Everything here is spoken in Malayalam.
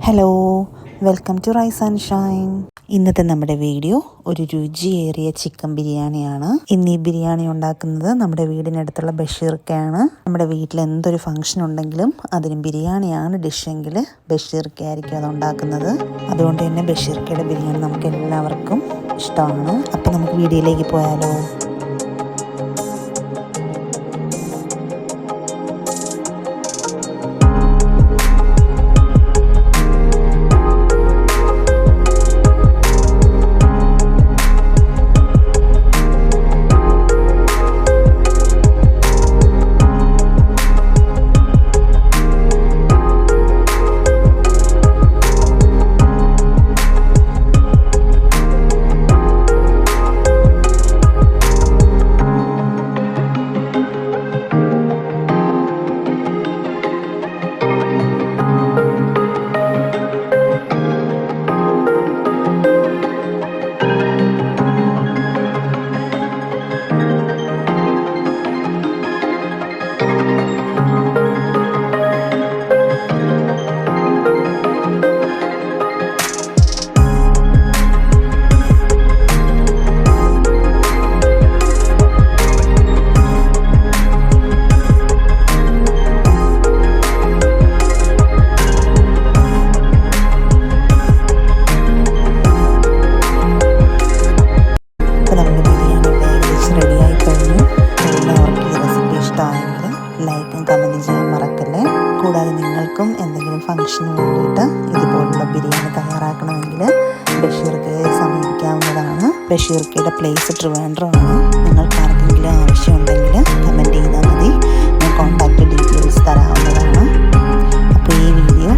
Hello, welcome to rise and shine. ഇന്നത്തെ നമ്മുടെ വീഡിയോ ഒരു രുചിയേറിയ ചിക്കൻ ബിരിയാണിയാണ്. ഇന്ന് ഈ ബിരിയാണി ഉണ്ടാക്കുന്നത് നമ്മുടെ വീടിനടുത്തുള്ള ബഷീർക്കയാണ്. നമ്മുടെ വീട്ടിൽ എന്തൊരു ഫംഗ്ഷൻ ഉണ്ടെങ്കിലും അതിന് ബിരിയാണിയാണ് ഡിഷെങ്കിൽ ബഷീർക്കയായിരിക്കും അത് ഉണ്ടാക്കുന്നത്. അതുകൊണ്ട് തന്നെ ബഷീർക്കയുടെ ബിരിയാണി നമുക്ക് എല്ലാവർക്കും ഇഷ്ടമാണ്. അപ്പോൾ നമുക്ക് വീഡിയോയിലേക്ക് പോയാലോ. ലൈക്കും കമൻറ്റ് ചെയ്യാൻ മറക്കല്ലേ. കൂടാതെ നിങ്ങൾക്കും എന്തെങ്കിലും ഫംഗ്ഷന് വേണ്ടിയിട്ട് ഇതുപോലുള്ള ബിരിയാണി തയ്യാറാക്കണമെങ്കിൽ ബഷീർക്കയെ സമീപിക്കാവുന്നതാണ്. ബഷീർക്കയുടെ പ്ലേസ് ട്രിവാൻഡ്രമാണ്. നിങ്ങൾക്ക് ആർക്കെങ്കിലും ആവശ്യമുണ്ടെങ്കിൽ കമൻറ്റ് ചെയ്താൽ മതി. ഞാൻ കോൺടാക്റ്റ് ഡീറ്റെയിൽസ് തരാവുന്നതാണ്. അപ്പോൾ ഈ വീഡിയോ